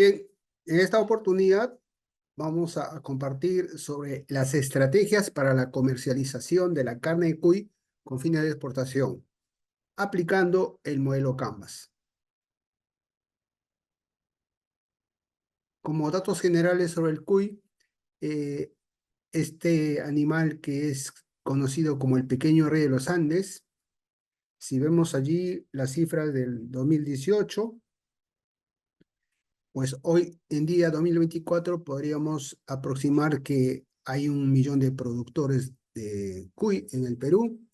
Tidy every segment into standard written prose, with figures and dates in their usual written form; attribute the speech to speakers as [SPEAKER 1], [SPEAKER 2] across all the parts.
[SPEAKER 1] Bien, en esta oportunidad vamos a compartir sobre las estrategias para la comercialización de la carne de cuy con fines de exportación, aplicando el modelo Canvas. Como datos generales sobre el cuy, eh, este animal que es conocido como el pequeño rey de los Andes, si vemos allí las cifras del 2018, pues hoy en día, 2024, podríamos aproximar que hay 1 millón de productores de cuy en el Perú.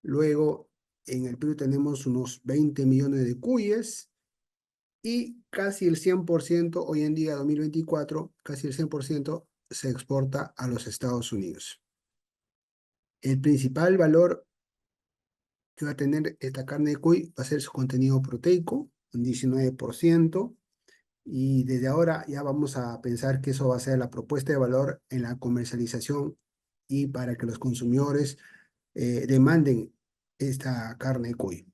[SPEAKER 1] Luego, en el Perú tenemos unos 20 millones de cuyes y casi el 100%, hoy en día, 2024, casi el 100% se exporta a los Estados Unidos. El principal valor que va a tener esta carne de cuy va a ser su contenido proteico, un 19%. Y desde ahora ya vamos a pensar que eso va a ser la propuesta de valor en la comercialización y para que los consumidores demanden esta carne de cuy.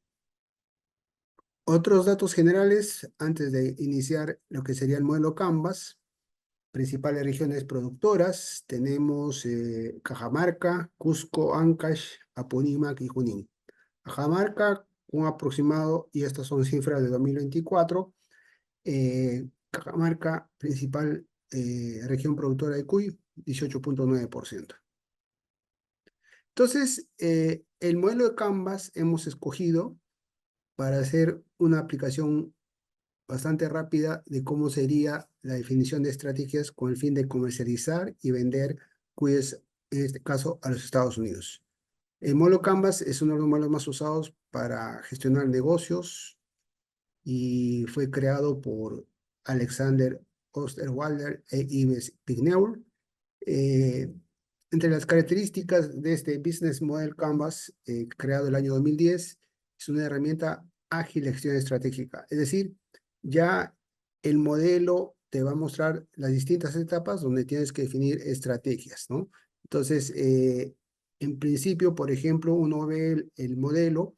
[SPEAKER 1] Otros datos generales antes de iniciar lo que sería el modelo Canvas. Principales regiones productoras, tenemos Cajamarca, Cusco, Ancash, Apurímac y Junín. Cajamarca, un aproximado, y estas son cifras de 2024, Cajamarca, principal región productora de cuy, 18.9%. Entonces, el modelo de Canvas hemos escogido para hacer una aplicación bastante rápida de cómo sería la definición de estrategias con el fin de comercializar y vender cuyes, en este caso, a los Estados Unidos. El modelo Canvas es uno de los modelos más usados para gestionar negocios y fue creado por Alexander Osterwalder e Yves Pigneur. Eh, Entre las características de este Business Model Canvas, creado el año 2010, es una herramienta ágil de gestión estratégica. Es decir, ya el modelo te va a mostrar las distintas etapas donde tienes que definir estrategias, ¿no? Entonces, en principio, por ejemplo, uno ve el modelo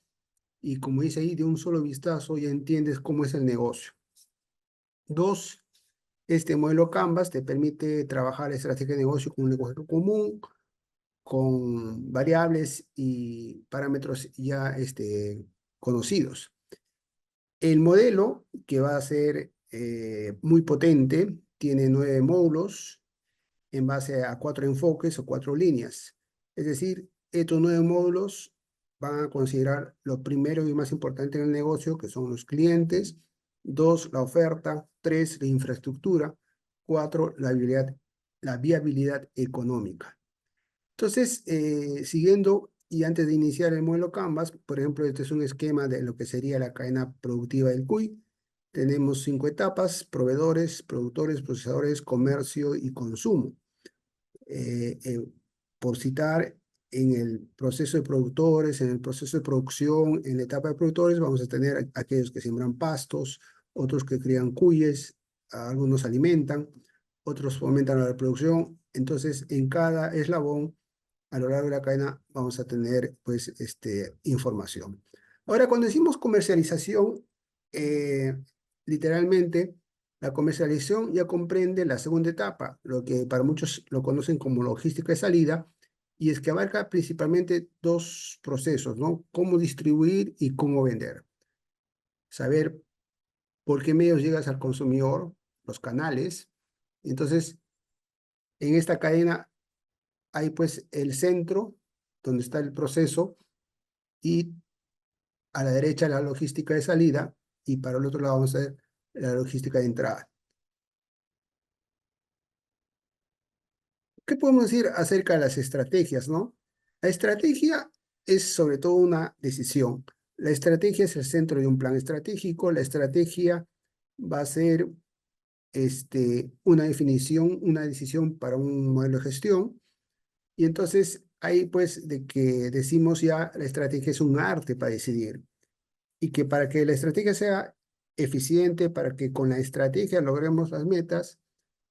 [SPEAKER 1] y como dice ahí, de un solo vistazo ya entiendes cómo es el negocio. Dos, este modelo Canvas te permite trabajar la estrategia de negocio con un lenguaje común, con variables y parámetros ya conocidos. El modelo, que va a ser muy potente, tiene 9 módulos en base a 4 enfoques o 4 líneas. Es decir, estos 9 módulos van a considerar lo primero y más importante en el negocio, que son los clientes. 2, la oferta. 3, la infraestructura. 4, la viabilidad económica. Entonces, siguiendo y antes de iniciar el modelo Canvas, por ejemplo, este es un esquema de lo que sería la cadena productiva del cuy. Tenemos 5 etapas: proveedores, productores, procesadores, comercio y consumo. eh, eh, por citar, en el proceso de productores, en el proceso de producción, en la etapa de productores, vamos a tener aquellos que siembran pastos, otros que crían cuyes, algunos alimentan, otros fomentan la reproducción. Entonces, en cada eslabón, a lo largo de la cadena, vamos a tener, pues, información. Ahora, cuando decimos comercialización, literalmente, la comercialización ya comprende la segunda etapa, lo que para muchos lo conocen como logística de salida, y es que abarca principalmente 2 procesos, ¿no? Cómo distribuir y cómo vender. Saber por qué medios llegas al consumidor, los canales. Entonces, en esta cadena hay pues el centro, donde está el proceso, y a la derecha la logística de salida, y para el otro lado vamos a ver la logística de entrada. ¿Qué podemos decir acerca de las estrategias, no? La estrategia es sobre todo una decisión. La estrategia es el centro de un plan estratégico. La estrategia va a ser una definición, una decisión para un modelo de gestión. Y entonces ahí pues de que decimos ya la estrategia es un arte para decidir. Y que para que la estrategia sea eficiente, para que con la estrategia logremos las metas,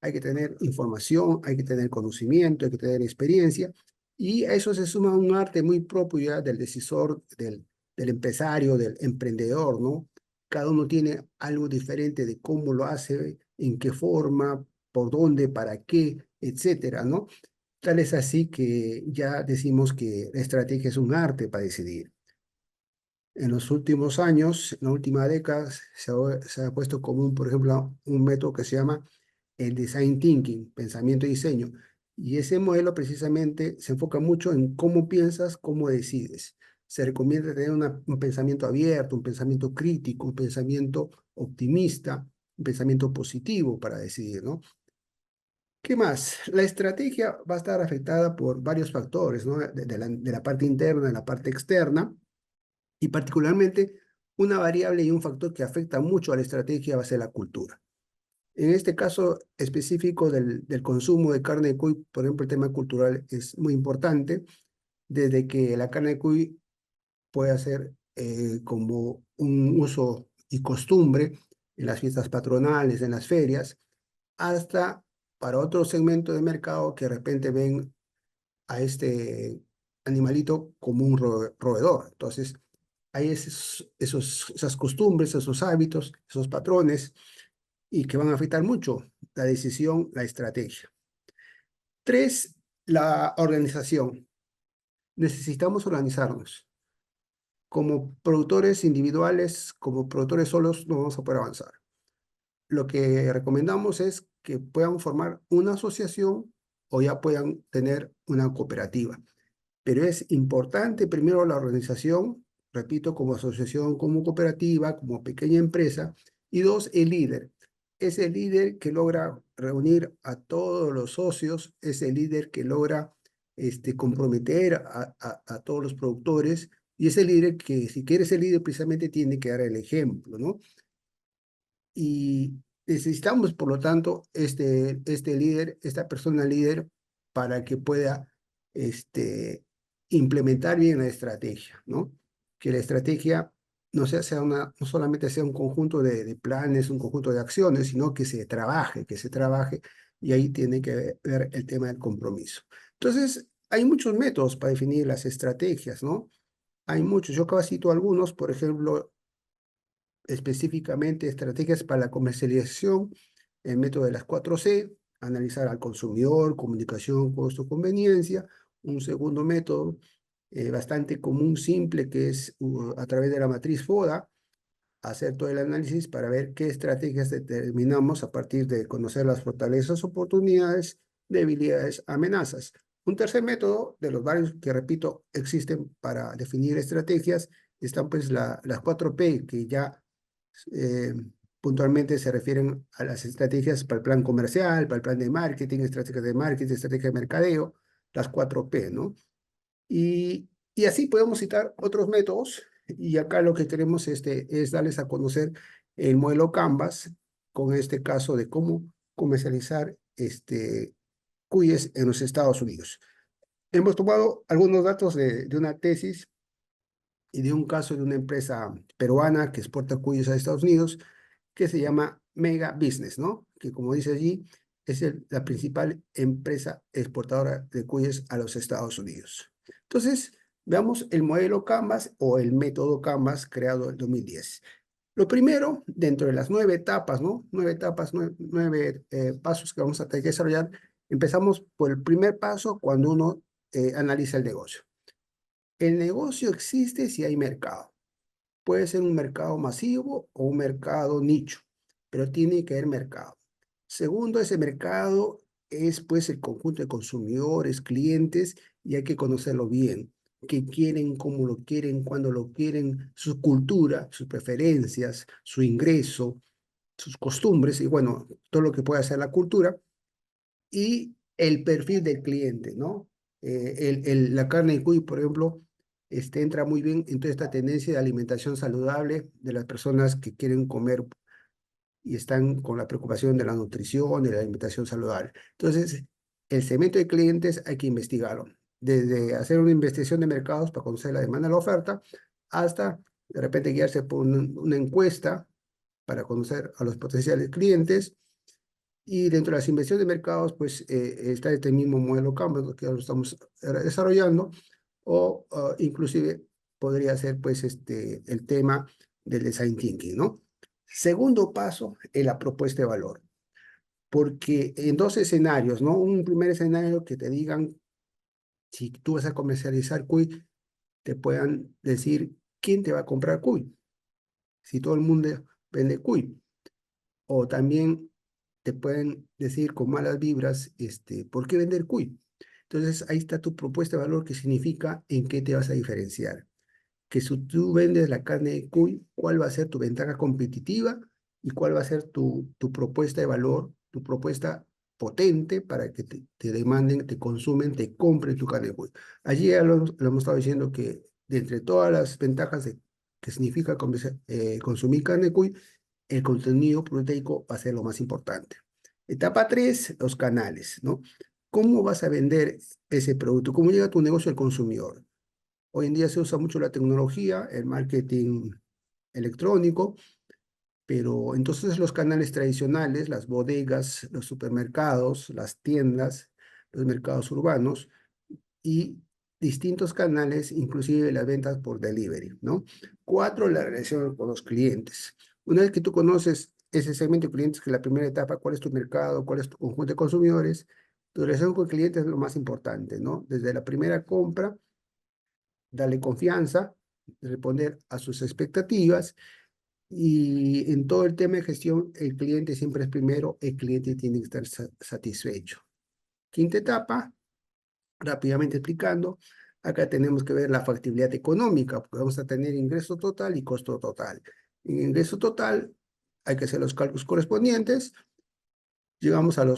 [SPEAKER 1] hay que tener información, hay que tener conocimiento, hay que tener experiencia, y a eso se suma un arte muy propio ya del decisor, del empresario, del emprendedor, ¿no? Cada uno tiene algo diferente de cómo lo hace en qué forma, por dónde, para qué, etcétera, ¿no? Tal es así que ya decimos que la estrategia es un arte para decidir. En los últimos años, en la última década, se ha puesto común, por ejemplo, un método que se llama el design thinking, pensamiento y diseño. Y ese modelo precisamente se enfoca mucho en cómo piensas, cómo decides. Se recomienda tener un pensamiento abierto, un pensamiento crítico, un pensamiento optimista, un pensamiento positivo para decidir, ¿no? ¿Qué más? La estrategia va a estar afectada por varios factores, ¿no? De la parte interna, de la parte externa, y particularmente una variable y un factor que afecta mucho a la estrategia va a ser la cultura. En este caso específico del consumo de carne de cuy, por ejemplo, el tema cultural es muy importante, desde que la carne de cuy puede ser como un uso y costumbre en las fiestas patronales, en las ferias, hasta para otro segmento de mercado que de repente ven a este animalito como un roedor. Entonces, hay esas costumbres, esos hábitos, esos patrones, y que van a afectar mucho la decisión, la estrategia. Tres, la organización. Necesitamos organizarnos. Como productores individuales, como productores solos, no vamos a poder avanzar. Lo que recomendamos es que puedan formar una asociación o ya puedan tener una cooperativa. Pero es importante primero la organización, repito, como asociación, como cooperativa, como pequeña empresa, y dos, el líder. Es el líder que logra reunir a todos los socios, es el líder que logra comprometer a todos los productores, y es el líder que, si quiere ser líder, precisamente tiene que dar el ejemplo, ¿no? Y necesitamos, por lo tanto, este líder, esta persona líder, para que pueda implementar bien la estrategia, ¿no? Que la estrategia no solamente sea un conjunto de planes, un conjunto de acciones, sino que se trabaje, y ahí tiene que ver el tema del compromiso. Entonces, hay muchos métodos para definir las estrategias, ¿no? Hay muchos, yo acá cito algunos, por ejemplo, específicamente estrategias para la comercialización, el método de las 4C, analizar al consumidor, comunicación, costo, conveniencia. Un segundo método bastante común, simple, que es a través de la matriz FODA, hacer todo el análisis para ver qué estrategias determinamos a partir de conocer las fortalezas, oportunidades, debilidades, amenazas. Un tercer método, de los varios que, repito, existen para definir estrategias, están pues las 4P, que ya eh, puntualmente se refieren a las estrategias para el plan comercial, para el plan de marketing, estrategia de mercadeo, las 4P, ¿no? Y así podemos citar otros métodos, y acá lo que queremos es darles a conocer el modelo Canvas, con este caso de cómo comercializar cuyes en los Estados Unidos. Hemos tomado algunos datos de una tesis y de un caso de una empresa peruana que exporta cuyes a Estados Unidos, que se llama Mega Business, ¿no? Que, como dice allí, es la principal empresa exportadora de cuyes a los Estados Unidos. Entonces, veamos el modelo Canvas o el método Canvas creado en 2010. Lo primero, dentro de las 9 etapas, ¿no? 9 etapas, nueve pasos que vamos a tener que desarrollar. Empezamos por el primer paso, cuando uno analiza el negocio. El negocio existe si hay mercado. Puede ser un mercado masivo o un mercado nicho, pero tiene que haber mercado. Segundo, ese mercado es pues el conjunto de consumidores, clientes, y hay que conocerlo bien. Qué quieren, cómo lo quieren, cuándo lo quieren, su cultura, sus preferencias, su ingreso, sus costumbres, y bueno, todo lo que puede hacer la cultura, y el perfil del cliente, ¿no? La carne de cuy, por ejemplo, entra muy bien en toda esta tendencia de alimentación saludable de las personas que quieren comer y están con la preocupación de la nutrición, de la alimentación saludable. Entonces, el segmento de clientes hay que investigarlo, desde hacer una investigación de mercados para conocer la demanda y la oferta, hasta de repente guiarse por una encuesta para conocer a los potenciales clientes. Y dentro de las inversiones de mercados, pues está este mismo modelo Canvas, que ahora estamos desarrollando, o inclusive podría ser pues el tema del design thinking, ¿no? Segundo paso, la propuesta de valor. porque en dos escenarios, ¿no? Un primer escenario que te digan, si tú vas a comercializar cuy, te puedan decir quién te va a comprar cuy, si todo el mundo vende cuy. O también te pueden decir con malas vibras, ¿por qué vender cuy? Entonces ahí está tu propuesta de valor que significa en qué te vas a diferenciar. Que si tú vendes la carne de cuy, ¿cuál va a ser tu ventaja competitiva y cuál va a ser tu propuesta de valor, tu propuesta potente para que te demanden, te consumen, te compren tu carne de cuy? Allí ya lo hemos estado diciendo que de entre todas las ventajas que significa consumir carne de cuy, el contenido proteico va a ser lo más importante. Etapa 3, los canales, ¿no? ¿Cómo vas a vender ese producto? ¿Cómo llega tu negocio al consumidor? Hoy en día se usa mucho la tecnología, el marketing electrónico, pero entonces los canales tradicionales, las bodegas, los supermercados, las tiendas, los mercados urbanos y distintos canales, inclusive las ventas por delivery, ¿no? 4, la relación con los clientes. Una vez que tú conoces ese segmento de clientes, que es la primera etapa, cuál es tu mercado, cuál es tu conjunto de consumidores, tu relación con el cliente es lo más importante, ¿no? Desde la primera compra, darle confianza, responder a sus expectativas y en todo el tema de gestión, el cliente siempre es primero, el cliente tiene que estar satisfecho. Quinta etapa, rápidamente explicando, acá tenemos que ver la factibilidad económica, porque vamos a tener ingreso total y costo total. En ingreso total hay que hacer los cálculos correspondientes, llegamos al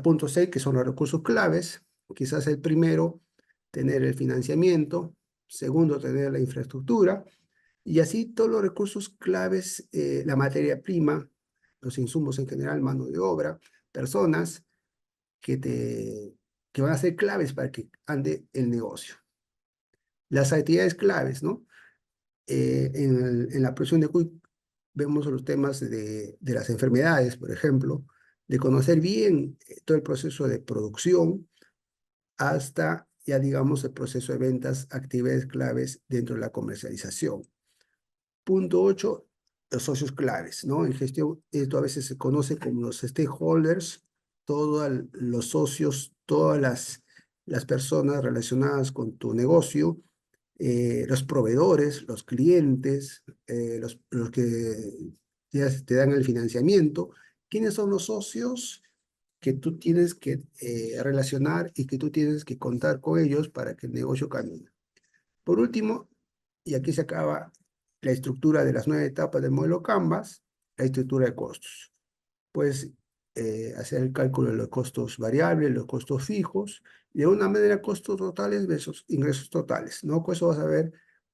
[SPEAKER 1] punto 6, que son los recursos claves, quizás el primero, tener el financiamiento, segundo, tener la infraestructura, y así todos los recursos claves, la materia prima, los insumos en general, mano de obra, personas que, que van a ser claves para que ande el negocio. Las actividades claves, ¿no? En la producción de cuy vemos los temas de las enfermedades, por ejemplo, de conocer bien todo el proceso de producción hasta, ya digamos, el proceso de ventas, actividades claves dentro de la comercialización. Punto 8, los socios claves, ¿no? En gestión, esto a veces se conoce como los stakeholders, todos los socios, todas las personas relacionadas con tu negocio, los proveedores, los clientes, los que te dan el financiamiento. ¿Quiénes son los socios que tú tienes que relacionar y que tú tienes que contar con ellos para que el negocio camine? Por último, y aquí se acaba la estructura de las 9 etapas del modelo Canvas, la estructura de costos. Pues hacer el cálculo de los costos variables, los costos fijos, y de una manera costos totales versus ingresos totales, ¿no? Con eso vas a ver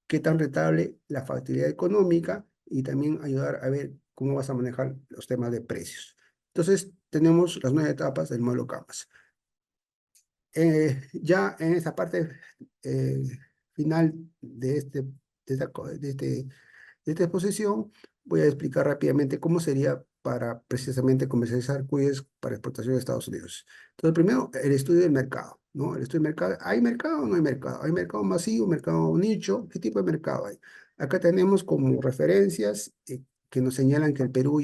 [SPEAKER 1] qué tan rentable la factibilidad económica y también ayudar a ver cómo vas a manejar los temas de precios. Entonces, tenemos las 9 etapas del modelo Canvas. Ya en esta parte eh, final de esta exposición, voy a explicar rápidamente cómo sería para precisamente comercializar cuyes para exportación a Estados Unidos. Entonces, primero, el estudio del mercado, ¿no? El estudio del mercado, ¿hay mercado o no hay mercado? ¿Hay mercado masivo, mercado nicho? ¿Qué tipo de mercado hay? Acá tenemos como referencias que nos señalan que el Perú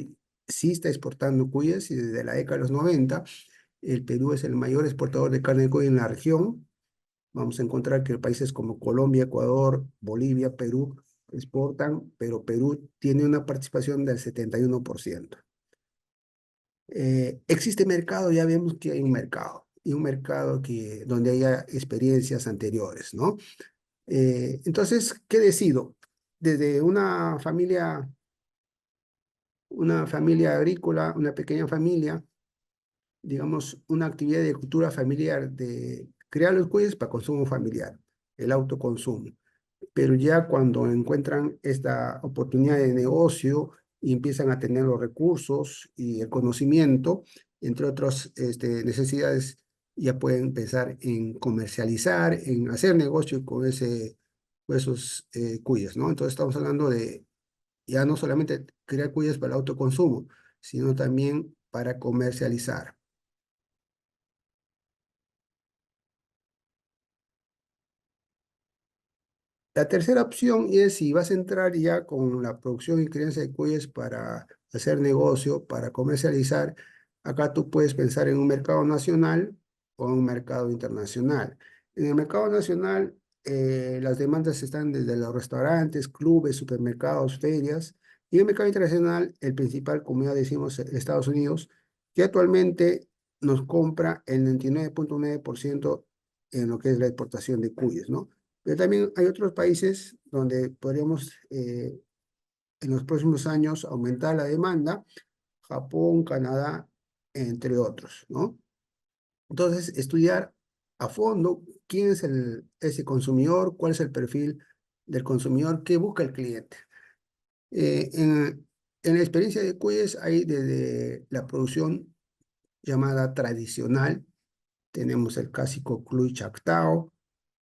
[SPEAKER 1] sí está exportando cuyes y desde la década de los 90 el Perú es el mayor exportador de carne de cuy en la región. Vamos a encontrar que países como Colombia, Ecuador, Bolivia, Perú exportan, pero Perú tiene una participación del 71%. Existe mercado, ya vemos que hay un mercado, y un mercado donde haya experiencias anteriores, ¿no? Entonces, ¿qué decido? Desde una familia agrícola, una pequeña familia, digamos, una actividad de cultura familiar, de crear los cuellos para consumo familiar, el autoconsumo. Pero ya cuando encuentran esta oportunidad de negocio y empiezan a tener los recursos y el conocimiento, entre otras necesidades, ya pueden pensar en comercializar, en hacer negocio con esos cuyes, ¿no? Entonces estamos hablando de ya no solamente crear cuyes para el autoconsumo, sino también para comercializar. La tercera opción es si vas a entrar ya con la producción y crianza de cuellos para hacer negocio, para comercializar. Acá tú puedes pensar en un mercado nacional o en un mercado internacional. En el mercado nacional, las demandas están desde los restaurantes, clubes, supermercados, ferias. Y en el mercado internacional, el principal, como ya decimos, Estados Unidos, que actualmente nos compra el 99.9% en lo que es la exportación de cuyes, ¿no? Pero también hay otros países donde podríamos en los próximos años aumentar la demanda, Japón, Canadá, entre otros, ¿no? Entonces, estudiar a fondo quién es ese consumidor, cuál es el perfil del consumidor, qué busca el cliente. En la experiencia de Cuyes hay desde la producción llamada tradicional, tenemos el clásico cuy chactao,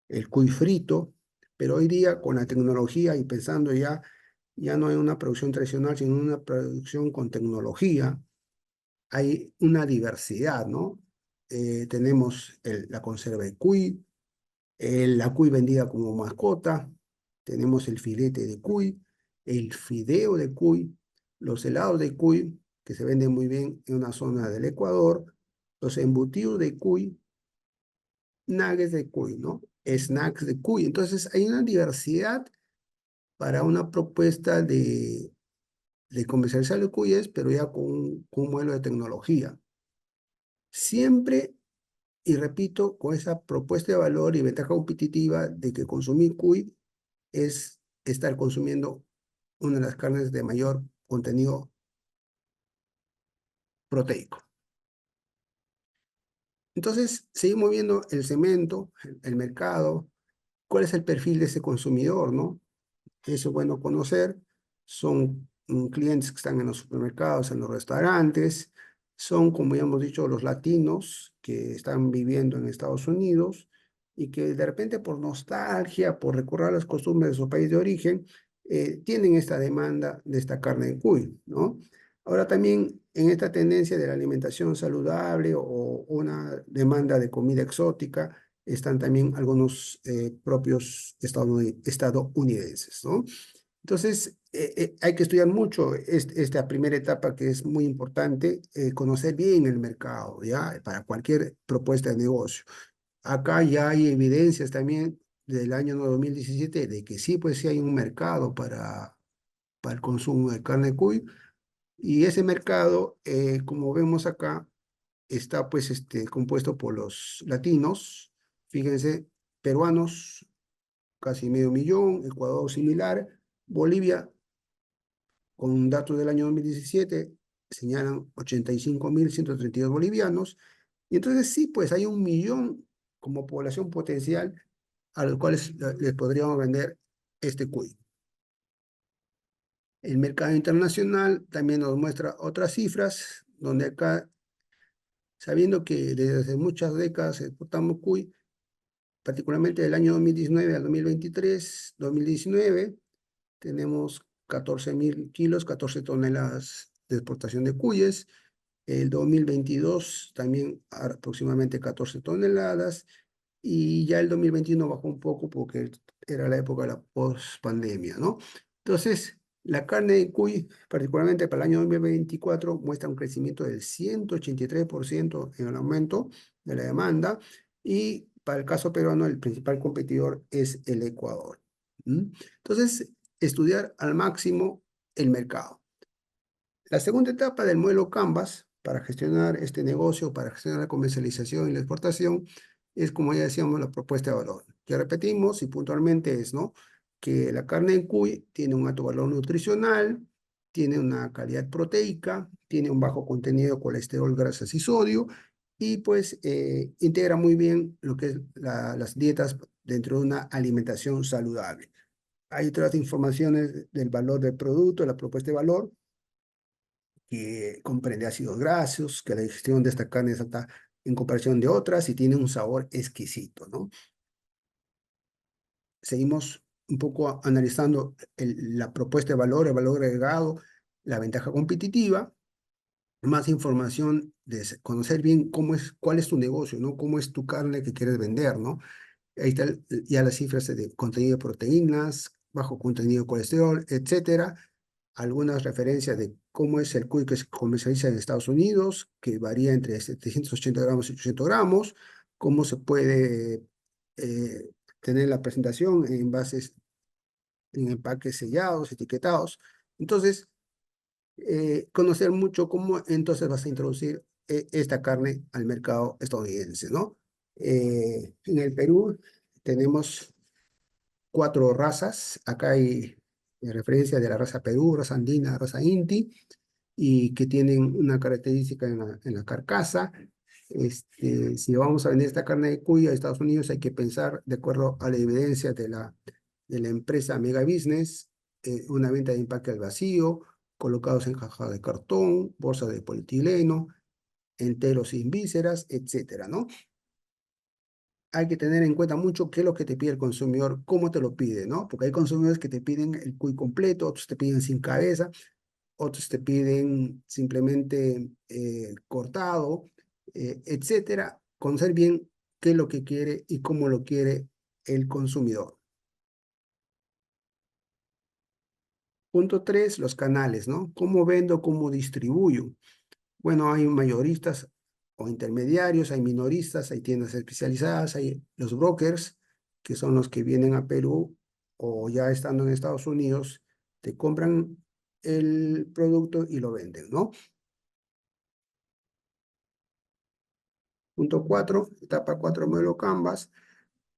[SPEAKER 1] el cuy frito, pero hoy día con la tecnología y pensando ya no hay una producción tradicional, sino una producción con tecnología, hay una diversidad, ¿no? Tenemos la conserva de cuy, la cuy vendida como mascota, tenemos el filete de cuy, el fideo de cuy, los helados de cuy, que se venden muy bien en una zona del Ecuador, los embutidos de cuy, nuggets de cuy, ¿no? Snacks de cuy. Entonces hay una diversidad para una propuesta de comercializar los cuyes, pero ya con un modelo de tecnología. Siempre, y repito, con esa propuesta de valor y ventaja competitiva de que consumir cuy es estar consumiendo una de las carnes de mayor contenido proteico. Entonces, seguimos viendo el cemento, el mercado, cuál es el perfil de ese consumidor, ¿no? Eso es bueno conocer. Son clientes que están en los supermercados, en los restaurantes. Son, como ya hemos dicho, los latinos que están viviendo en Estados Unidos y que de repente por nostalgia, por recordar las costumbres de su país de origen, tienen esta demanda de esta carne de cuy, ¿no? Ahora también en esta tendencia de la alimentación saludable o una demanda de comida exótica, están también algunos propios estadounidenses, ¿no? Entonces, hay que estudiar mucho esta primera etapa que es muy importante, conocer bien el mercado, ¿ya? Para cualquier propuesta de negocio. Acá ya hay evidencias también del año 2017 de que sí, pues sí hay un mercado para el consumo de carne de cuy y ese mercado, como vemos acá, está pues compuesto por los latinos, fíjense, peruanos, casi medio millón, Ecuador similar, Bolivia, con datos del año 2017, señalan 85.132 bolivianos, y entonces sí, pues hay 1 millón como población potencial a los cuales les podríamos vender este cuy. El mercado internacional también nos muestra otras cifras, donde acá, sabiendo que desde hace muchas décadas exportamos cuy, particularmente del año 2019 al 2023, 2019, tenemos 14.000 kilos, 14 toneladas de exportación de cuyes. El 2022 también aproximadamente 14 toneladas. Y ya el 2021 bajó un poco porque era la época de la post-pandemia, ¿no? Entonces, la carne de cuy, particularmente para el año 2024, muestra un crecimiento del 183% en el aumento de la demanda. Y para el caso peruano, el principal competidor es el Ecuador. Entonces, estudiar al máximo el mercado. La segunda etapa del modelo Canvas para gestionar este negocio, para gestionar la comercialización y la exportación, es como ya decíamos, la propuesta de valor. Que repetimos y puntualmente es, ¿no? Que la carne de cuy tiene un alto valor nutricional, tiene una calidad proteica, tiene un bajo contenido de colesterol, grasas y sodio, y pues integra muy bien lo que es las dietas dentro de una alimentación saludable. Hay otras informaciones del valor del producto, la propuesta de valor, que comprende ácidos grasos, que la digestión de esta carne es alta en comparación de otras y tiene un sabor exquisito, ¿no? Seguimos un poco analizando la propuesta de valor, el valor agregado, la ventaja competitiva, más información de conocer bien cuál es tu negocio, ¿no? Cómo es tu carne que quieres vender, ¿no? Ahí están ya las cifras de contenido de proteínas, bajo contenido de colesterol, etcétera. Algunas referencias de cómo es el cuy que se comercializa en Estados Unidos, que varía entre 780 gramos y 800 gramos, cómo se puede tener la presentación en envases, en empaques sellados, etiquetados. Entonces, conocer mucho cómo entonces vas a introducir esta carne al mercado estadounidense, ¿no? En el Perú tenemos 4 razas. Acá hay referencia de la raza Perú, raza andina, raza Inti, y que tienen una característica en la carcasa. Si vamos a vender esta carne de cuy a Estados Unidos, hay que pensar, de acuerdo a la evidencia de la empresa Mega Business, una venta de empaque al vacío, colocados en caja de cartón, bolsa de polietileno, enteros sin vísceras, etcétera, ¿no? Hay que tener en cuenta mucho qué es lo que te pide el consumidor, cómo te lo pide, ¿no? Porque hay consumidores que te piden el cuy completo, otros te piden sin cabeza, otros te piden simplemente cortado, etcétera. Conocer bien qué es lo que quiere y cómo lo quiere el consumidor. Punto 3, los canales, ¿no? ¿Cómo vendo, cómo distribuyo? Bueno, hay mayoristas o intermediarios, hay minoristas, hay tiendas especializadas, hay los brokers, que son los que vienen a Perú o ya estando en Estados Unidos, te compran el producto y lo venden, ¿no? Punto 4, etapa 4, modelo Canvas.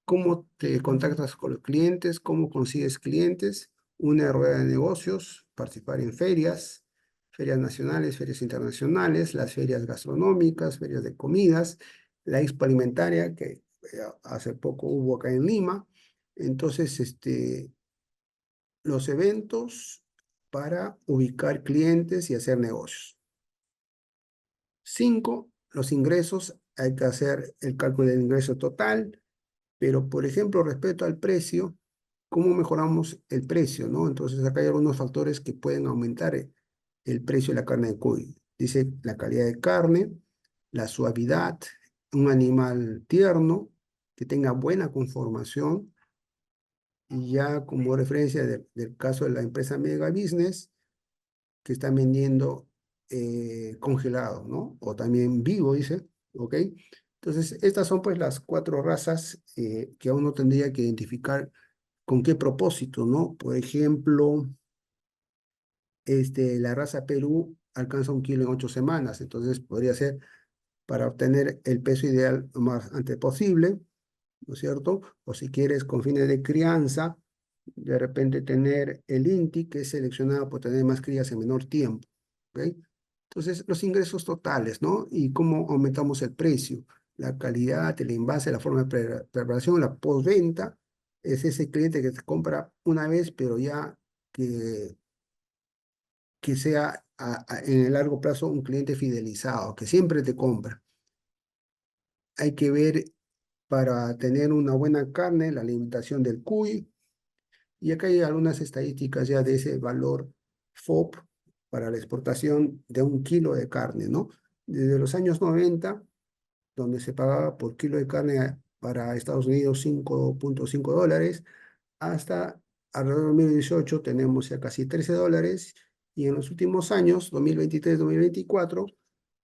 [SPEAKER 1] ¿Cómo te contactas con los clientes? ¿Cómo consigues clientes? Una rueda de negocios, participar en ferias, ferias nacionales, ferias internacionales, las ferias gastronómicas, ferias de comidas, la expo alimentaria que hace poco hubo acá en Lima. Entonces, los eventos para ubicar clientes y hacer negocios. 5, los ingresos. Hay que hacer el cálculo del ingreso total, pero, por ejemplo, respecto al precio, ¿cómo mejoramos el precio, no? Entonces, acá hay algunos factores que pueden aumentar el precio de la carne de cuy. Dice la calidad de carne, la suavidad, un animal tierno, que tenga buena conformación, y ya como referencia del caso de la empresa Mega Business, que están vendiendo congelado, ¿no? O también vivo, dice, ¿ok? Entonces, estas son pues las 4 razas que uno tendría que identificar con qué propósito, ¿no? Por ejemplo, la raza Perú alcanza 1 kilo en 8 semanas, entonces podría ser para obtener el peso ideal lo más antes posible, ¿no es cierto? O si quieres con fines de crianza, de repente tener el INTI, que es seleccionado por tener más crías en menor tiempo, ¿ok? Entonces, los ingresos totales, ¿no? Y cómo aumentamos el precio, la calidad, el envase, la forma de preparación, la postventa, es ese cliente que te compra una vez, pero ya que, que sea en el largo plazo un cliente fidelizado, que siempre te compra. Hay que ver para tener una buena carne, la alimentación del cuy, y acá hay algunas estadísticas ya de ese valor FOB para la exportación de 1 kilo de carne, ¿no? Desde los años 90, donde se pagaba por kilo de carne para Estados Unidos $5.5, hasta alrededor de 2018 tenemos ya casi $13, y en los últimos años, 2023-2024,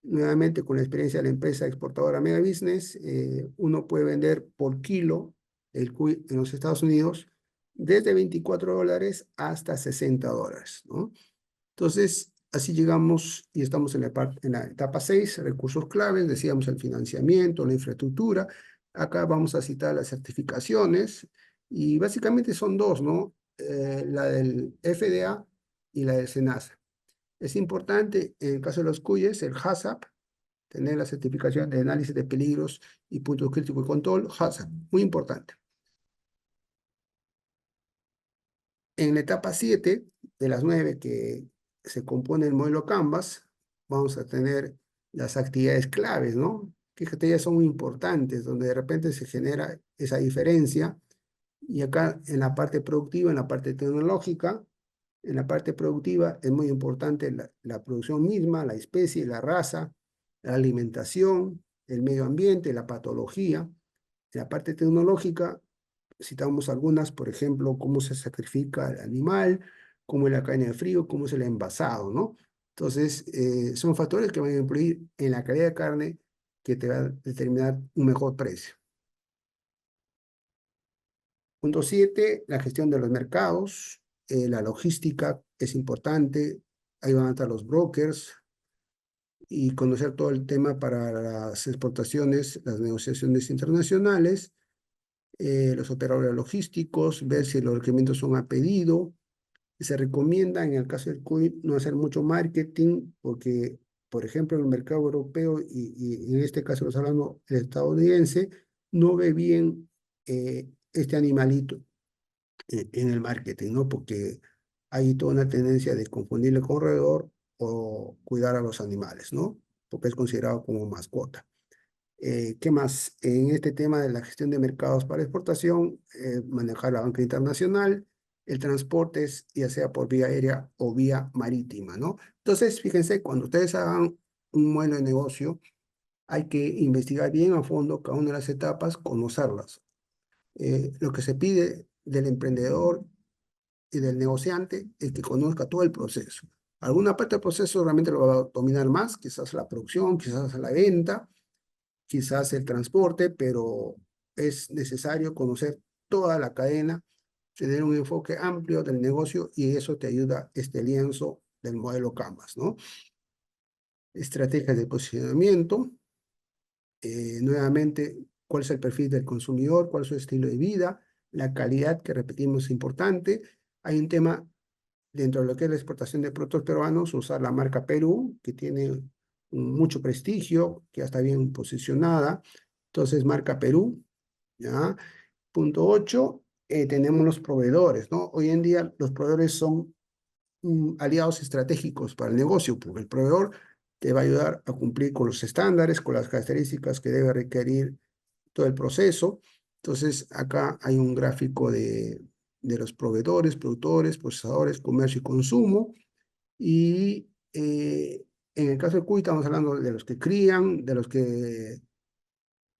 [SPEAKER 1] nuevamente con la experiencia de la empresa exportadora Mega Business, uno puede vender por kilo el cuy en los Estados Unidos desde $24 hasta $60, ¿no? Entonces, así llegamos y estamos en la etapa 6, recursos claves, decíamos el financiamiento, la infraestructura. Acá vamos a citar las certificaciones y básicamente son dos, ¿no? La del FDA y la del SENASA. Es importante, en el caso de los cuyes, el HACCP, tener la certificación de análisis de peligros y puntos críticos de control, HACCP, muy importante. En la etapa 7 de las 9 que se compone el modelo Canvas, vamos a tener las actividades claves, ¿no? Fíjate, ellas son muy importantes, donde de repente se genera esa diferencia. Y acá en la parte productiva, en la parte tecnológica, en la parte productiva es muy importante la producción misma, la especie, la raza, la alimentación, el medio ambiente, la patología. En la parte tecnológica citamos algunas, por ejemplo, cómo se sacrifica el animal, cómo es la cadena de frío, cómo es el envasado, ¿no? Entonces, son factores que van a influir en la calidad de carne que te va a determinar un mejor precio. Punto 7, la gestión de los mercados, la logística es importante, ahí van a estar los brokers y conocer todo el tema para las exportaciones, las negociaciones internacionales, los operadores logísticos, ver si los requerimientos son a pedido. Se recomienda en el caso del cuy no hacer mucho marketing porque, por ejemplo, el mercado europeo y en este caso los hablando el estadounidense, no ve bien este animalito en el marketing, ¿no? Porque hay toda una tendencia de confundirle con roedor o cuidar a los animales, ¿no? Porque es considerado como mascota. ¿Qué más? En este tema de la gestión de mercados para exportación, manejar la banca internacional, el transporte es ya sea por vía aérea o vía marítima, ¿no? Entonces, fíjense, cuando ustedes hagan un modelo de negocio, hay que investigar bien a fondo cada una de las etapas, conocerlas. Lo que se pide del emprendedor y del negociante es que conozca todo el proceso. Alguna parte del proceso realmente lo va a dominar más, quizás la producción, quizás la venta, quizás el transporte, pero es necesario conocer toda la cadena, tener un enfoque amplio del negocio y eso te ayuda este lienzo del modelo Canvas, ¿no? Estrategias de posicionamiento, nuevamente, cuál es el perfil del consumidor, cuál es su estilo de vida, la calidad que repetimos es importante. Hay un tema dentro de lo que es la exportación de productos peruanos, usar la marca Perú, que tiene mucho prestigio, que ya está bien posicionada. Entonces, marca Perú, ¿ya? Punto 8, tenemos los proveedores, ¿no? Hoy en día los proveedores son aliados estratégicos para el negocio, porque el proveedor te va a ayudar a cumplir con los estándares, con las características que debe requerir todo el proceso. Entonces, acá hay un gráfico de los proveedores, productores, procesadores, comercio y consumo. Y en el caso del cuy estamos hablando de los que crían, de los que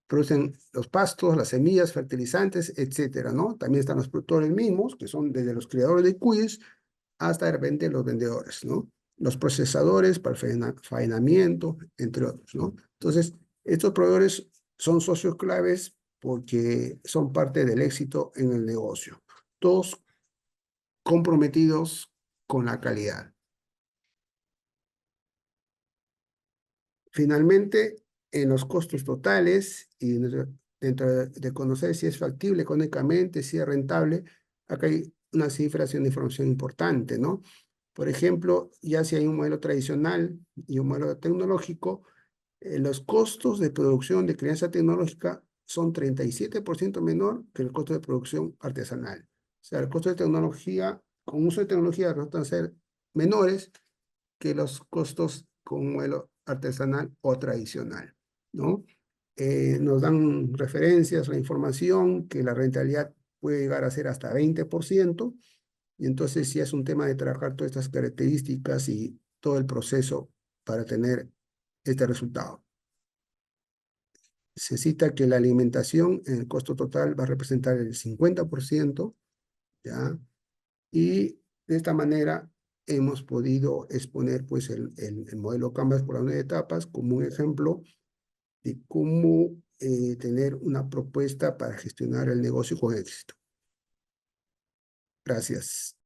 [SPEAKER 1] producen los pastos, las semillas, fertilizantes, etcétera, ¿no? También están los productores mismos, que son desde los criadores de cuyes hasta de repente los vendedores, ¿no? Los procesadores para el faenamiento, entre otros, ¿no? Entonces, estos proveedores son socios claves porque son parte del éxito en el negocio. Todos comprometidos con la calidad. Finalmente, en los costos totales y dentro de conocer si es factible económicamente, si es rentable, acá hay unas cifras y una información importante, ¿no? Por ejemplo, ya si hay un modelo tradicional y un modelo tecnológico, los costos de producción de crianza tecnológica son 37% menor que el costo de producción artesanal. O sea, el costo de tecnología, con uso de tecnología, resultan ser menores que los costos con un modelo artesanal o tradicional, ¿no? Nos dan referencias, la información, que la rentabilidad puede llegar a ser hasta 20%, y entonces sí es un tema de trabajar todas estas características y todo el proceso para tener este resultado. Se cita que la alimentación en el costo total va a representar el 50%, ¿ya? Y de esta manera hemos podido exponer pues el modelo Canvas por las 9 etapas como un ejemplo de cómo tener una propuesta para gestionar el negocio con éxito. Gracias.